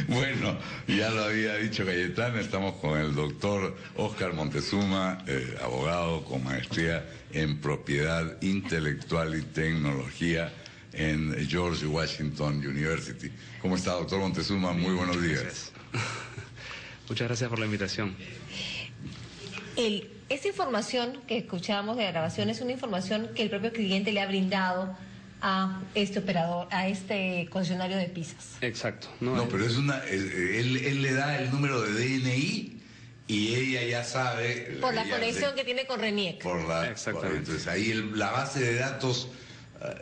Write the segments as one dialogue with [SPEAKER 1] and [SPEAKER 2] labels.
[SPEAKER 1] Bueno, ya lo había dicho Cayetana, estamos con el doctor Óscar Montezuma, abogado con maestría en propiedad intelectual y tecnología en George Washington University. ¿Cómo está, doctor Montezuma? Muy buenos días.
[SPEAKER 2] Gracias. Muchas gracias por la invitación.
[SPEAKER 3] Esta información que escuchamos de la grabación es una información que el propio cliente le ha brindado a este operador, a este concesionario de pizzas.
[SPEAKER 2] Exacto.
[SPEAKER 1] No, pero es él le da el número de DNI y ella ya sabe...
[SPEAKER 3] Por la conexión que tiene con RENIEC.
[SPEAKER 1] Exactamente. Entonces ahí la base de datos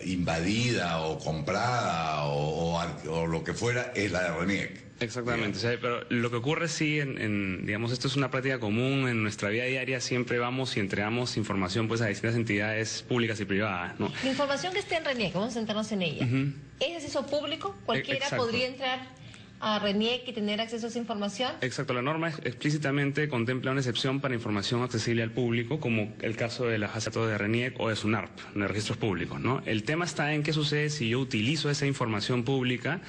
[SPEAKER 1] invadida o comprada o lo que fuera es la de RENIEC.
[SPEAKER 2] Exactamente, o sea, pero lo que ocurre sí, digamos, esto es una práctica común en nuestra vida diaria, siempre vamos y entregamos información pues a distintas entidades públicas y privadas, ¿no?
[SPEAKER 3] La información que esté en RENIEC, vamos a centrarnos en ella, ¿es acceso público? ¿Cualquiera podría entrar a RENIEC y tener acceso a esa información?
[SPEAKER 2] Exacto, la norma explícitamente contempla una excepción para información accesible al público, como el caso de la base de datos de RENIEC o de SUNARP, de registros públicos, ¿no? El tema está en qué sucede si yo utilizo esa información pública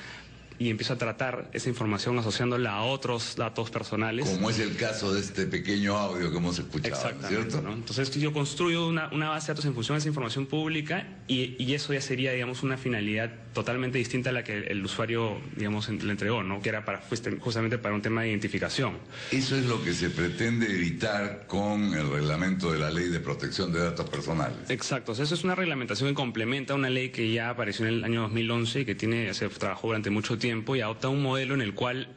[SPEAKER 2] y empiezo a tratar esa información asociándola a otros datos personales.
[SPEAKER 1] Como es el caso de este pequeño audio que hemos escuchado, ¿cierto?
[SPEAKER 2] ¿No? Entonces yo construyo una base de datos en función de esa información pública y eso ya sería, digamos, una finalidad totalmente distinta a la que el usuario, digamos, le entregó, ¿no? Que era justamente para un tema de identificación.
[SPEAKER 1] Eso es lo que se pretende evitar con el reglamento de la Ley de Protección de Datos Personales.
[SPEAKER 2] Exacto, o sea, eso es una reglamentación que complementa una ley que ya apareció en el año 2011 y que se trabajó durante mucho tiempo y adopta un modelo en el cual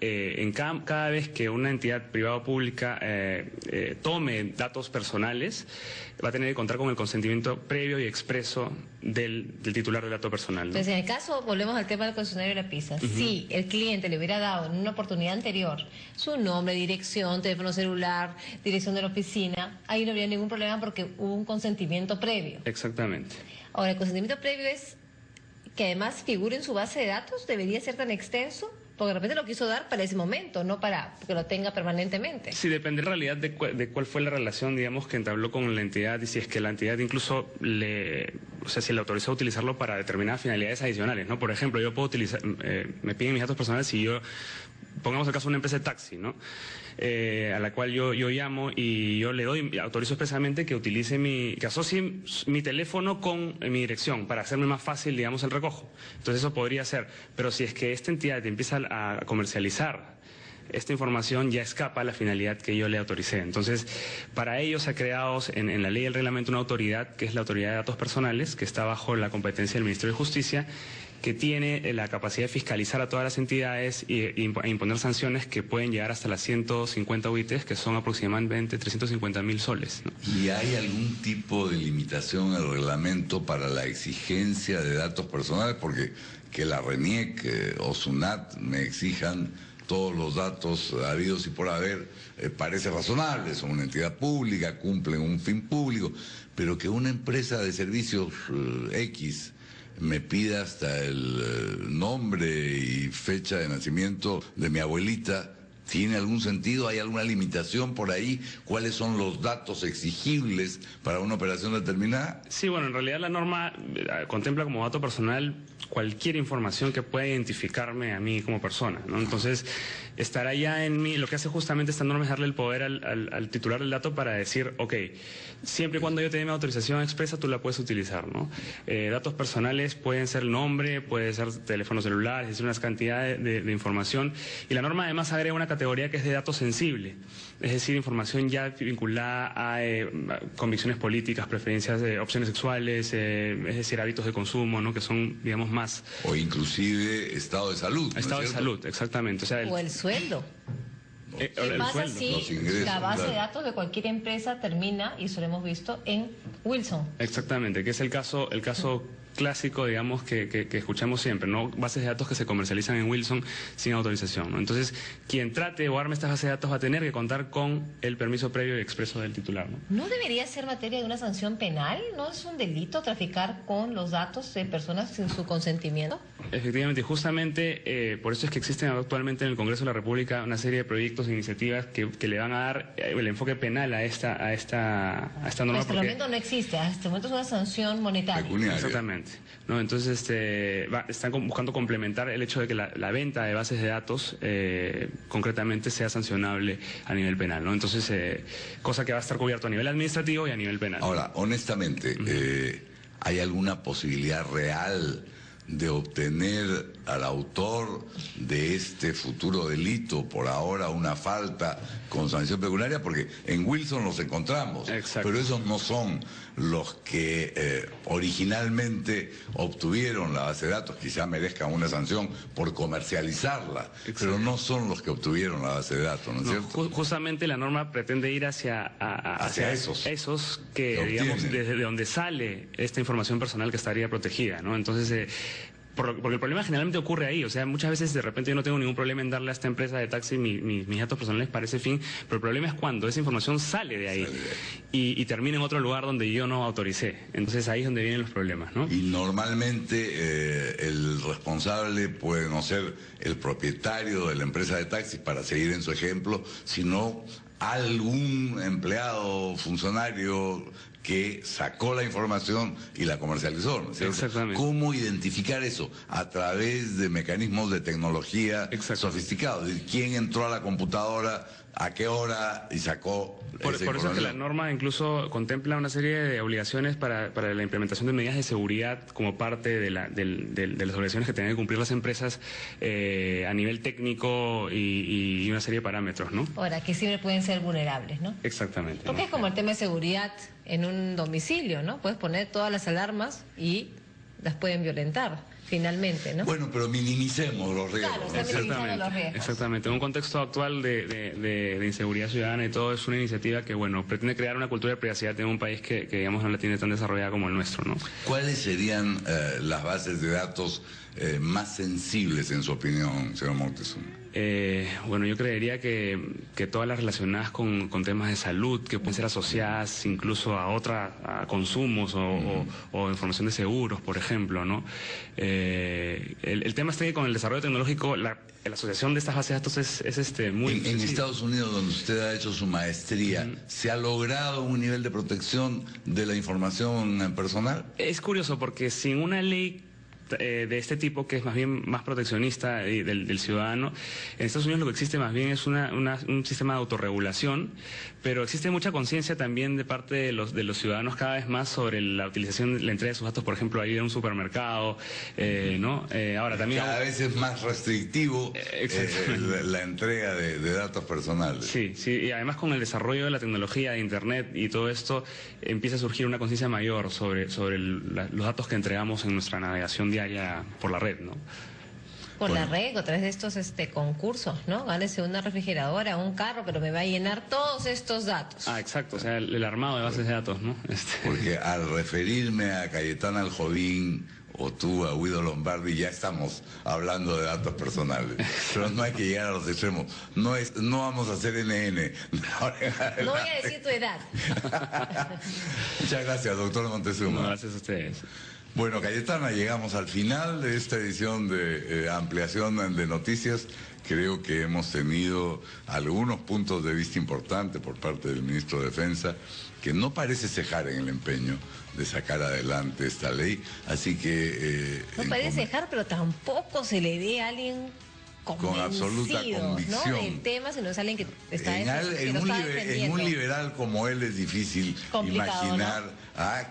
[SPEAKER 2] cada vez que una entidad privada o pública tome datos personales, va a tener que contar con el consentimiento previo y expreso del titular del dato personal, ¿no?
[SPEAKER 3] Entonces, en el caso, volvemos al tema del concesionario de la pizza, si el cliente le hubiera dado en una oportunidad anterior su nombre, dirección, teléfono celular, dirección de la oficina, ahí no habría ningún problema porque hubo un consentimiento previo.
[SPEAKER 2] Exactamente.
[SPEAKER 3] Ahora, el consentimiento previo es que además figure en su base de datos, debería ser tan extenso, porque de repente lo quiso dar para ese momento, no para que lo tenga permanentemente.
[SPEAKER 2] Sí, depende en realidad de cuál fue la relación, digamos, que entabló con la entidad y si es que la entidad incluso si le autorizó a utilizarlo para determinadas finalidades adicionales, ¿no? Por ejemplo, yo puedo utilizar, me piden mis datos personales si yo, pongamos el caso de una empresa de taxi, ¿no? A la cual yo llamo y yo le doy, autorizo expresamente que utilice que asocie mi teléfono con mi dirección para hacerme más fácil, digamos, el recojo. Entonces eso podría ser, pero si es que esta entidad empieza a comercializar esta información, ya escapa a la finalidad que yo le autoricé. Entonces, para ello se ha creado en la ley y el reglamento una autoridad, que es la Autoridad de Datos Personales, que está bajo la competencia del Ministerio de Justicia, que tiene la capacidad de fiscalizar a todas las entidades e imponer sanciones que pueden llegar hasta las 150 UITs, que son aproximadamente 350.000 soles, ¿no?
[SPEAKER 1] ¿Y hay algún tipo de limitación en el reglamento para la exigencia de datos personales? Porque que la RENIEC o SUNAT me exijan todos los datos habidos y por haber parece razonable, son una entidad pública, cumplen un fin público, pero que una empresa de servicios X me pida hasta el nombre y fecha de nacimiento de mi abuelita, ¿tiene algún sentido? ¿Hay alguna limitación por ahí? ¿Cuáles son los datos exigibles para una operación determinada?
[SPEAKER 2] Sí, bueno, en realidad la norma contempla como dato personal cualquier información que pueda identificarme a mí como persona, ¿no? Entonces, estará ya en mí, lo que hace justamente esta norma es darle el poder al titular del dato para decir, ok, siempre y cuando yo te dé mi autorización expresa, tú la puedes utilizar, ¿no? Datos personales pueden ser nombre, puede ser teléfono celular, es decir, una cantidad de información, y la norma además agrega una categoría que es de datos sensible, es decir, información ya vinculada a convicciones políticas, preferencias, opciones sexuales, es decir, hábitos de consumo, ¿no? Que son, digamos, más...
[SPEAKER 1] O inclusive estado de salud, ¿no?
[SPEAKER 2] Estado de salud, exactamente. O sea,
[SPEAKER 3] o el sueldo.
[SPEAKER 2] El
[SPEAKER 3] pasa
[SPEAKER 2] sueldo.
[SPEAKER 3] si la base de datos de cualquier empresa termina, y eso lo hemos visto, en Wilson?
[SPEAKER 2] Exactamente, que es el caso clásico, digamos, que escuchamos siempre, ¿no? Bases de datos que se comercializan en Wilson sin autorización, ¿no? Entonces, quien trate o arme estas bases de datos va a tener que contar con el permiso previo y expreso del titular, ¿no?
[SPEAKER 3] ¿No debería ser materia de una sanción penal? ¿No es un delito traficar con los datos de personas sin su consentimiento?
[SPEAKER 2] Efectivamente, justamente por eso es que existen actualmente en el Congreso de la República una serie de proyectos e iniciativas que le van a dar el enfoque penal a esta norma.
[SPEAKER 3] Hasta el momento no existe, hasta el momento es una sanción monetaria.
[SPEAKER 1] Pecuniaria.
[SPEAKER 2] Exactamente. Exactamente, ¿no? Entonces están buscando complementar el hecho de que la venta de bases de datos concretamente sea sancionable a nivel penal, ¿no? Entonces, cosa que va a estar cubierto a nivel administrativo y a nivel penal.
[SPEAKER 1] Ahora, honestamente, ¿hay alguna posibilidad real de obtener al autor de este futuro delito por ahora una falta con sanción pecuniaria? Porque en Wilson los encontramos.
[SPEAKER 2] Exacto.
[SPEAKER 1] Pero esos no son los que originalmente obtuvieron la base de datos. Quizá merezcan una sanción por comercializarla. Exacto. Pero no son los que obtuvieron la base de datos, ¿no es cierto?
[SPEAKER 2] Justamente la norma pretende ir hacia esos que digamos, desde donde sale esta información personal que estaría protegida, ¿no? Entonces, porque el problema generalmente ocurre ahí, o sea, muchas veces de repente yo no tengo ningún problema en darle a esta empresa de taxi mis datos personales para ese fin, pero el problema es cuando esa información sale de ahí y termina en otro lugar donde yo no autoricé. Entonces ahí es donde vienen los problemas, ¿no?
[SPEAKER 1] Y normalmente el responsable puede no ser el propietario de la empresa de taxis, para seguir en su ejemplo, sino algún empleado, funcionario que sacó la información y la comercializó, ¿no es cierto?
[SPEAKER 2] Exactamente.
[SPEAKER 1] ¿Cómo identificar eso? A través de mecanismos de tecnología sofisticados. ¿Quién entró a la computadora, a qué hora y sacó
[SPEAKER 2] Por eso es que la norma incluso contempla una serie de obligaciones para la implementación de medidas de seguridad como parte de las obligaciones que tienen que cumplir las empresas a nivel técnico y una serie de parámetros, ¿no?
[SPEAKER 3] Ahora, que siempre pueden ser vulnerables, ¿no?
[SPEAKER 2] Exactamente.
[SPEAKER 3] Porque es como el tema de seguridad en un domicilio, ¿no? Puedes poner todas las alarmas y las pueden violentar finalmente, ¿no?
[SPEAKER 1] Bueno, pero minimicemos los riesgos.
[SPEAKER 3] Claro, está minimizando los riesgos.
[SPEAKER 2] Exactamente. En un contexto actual de inseguridad ciudadana y todo, es una iniciativa que, bueno, pretende crear una cultura de privacidad en un país que digamos, no la tiene tan desarrollada como el nuestro, ¿no?
[SPEAKER 1] ¿Cuáles serían las bases de datos más sensibles, en su opinión, señor Moctezuma?
[SPEAKER 2] Bueno, yo creería que todas las relacionadas con temas de salud, que pueden ser asociadas incluso a consumos o información de seguros, por ejemplo, ¿no? El tema está que con el desarrollo tecnológico, la asociación de estas bases de datos es muy...
[SPEAKER 1] En Estados Unidos, donde usted ha hecho su maestría, ¿se ha logrado un nivel de protección de la información personal?
[SPEAKER 2] Es curioso porque sin una ley de este tipo, que es más bien más proteccionista del ciudadano, en Estados Unidos lo que existe más bien es un sistema de autorregulación, pero existe mucha conciencia también de parte de los ciudadanos cada vez más sobre la utilización, la entrega de sus datos, por ejemplo, ahí de un supermercado, ¿no? Ahora también...
[SPEAKER 1] Cada vez es más restrictivo la entrega de datos personales.
[SPEAKER 2] Sí, y además con el desarrollo de la tecnología, de Internet y todo esto, empieza a surgir una conciencia mayor sobre los datos que entregamos en nuestra navegación diaria por la red, ¿no?
[SPEAKER 3] Por la red, a través de estos concursos, ¿no? Gánese una refrigeradora, un carro, pero me va a llenar todos estos datos.
[SPEAKER 2] Exacto, o sea, el armado de bases de datos, ¿no?
[SPEAKER 1] Porque al referirme a Cayetana Aljodín o tú a Guido Lombardi, ya estamos hablando de datos personales. Pero no hay que llegar a los extremos. No vamos a hacer NN.
[SPEAKER 3] No voy a decir tu edad.
[SPEAKER 1] Muchas gracias, doctor Moctezuma.
[SPEAKER 2] No, gracias a ustedes.
[SPEAKER 1] Bueno, Cayetana, llegamos al final de esta edición de ampliación de noticias. Creo que hemos tenido algunos puntos de vista importantes por parte del ministro de Defensa, que no parece cejar en el empeño de sacar adelante esta ley. Así que...
[SPEAKER 3] no parece cejar, pero tampoco se le ve a alguien
[SPEAKER 1] con absoluta convicción,
[SPEAKER 3] ¿no? Del tema, sino es alguien que está
[SPEAKER 1] en un liberal como él es difícil imaginar, ¿no?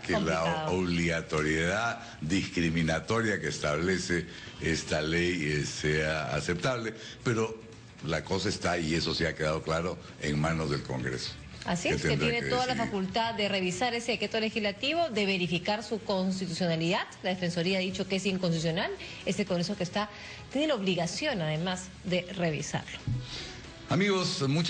[SPEAKER 1] Que la obligatoriedad discriminatoria que establece esta ley sea aceptable, pero la cosa está, y eso sí ha quedado claro, en manos del Congreso.
[SPEAKER 3] Así es, que tiene toda la facultad de revisar ese decreto legislativo, de verificar su constitucionalidad. La Defensoría ha dicho que es inconstitucional. Es el Congreso que tiene la obligación, además, de revisarlo.
[SPEAKER 1] Amigos, muchas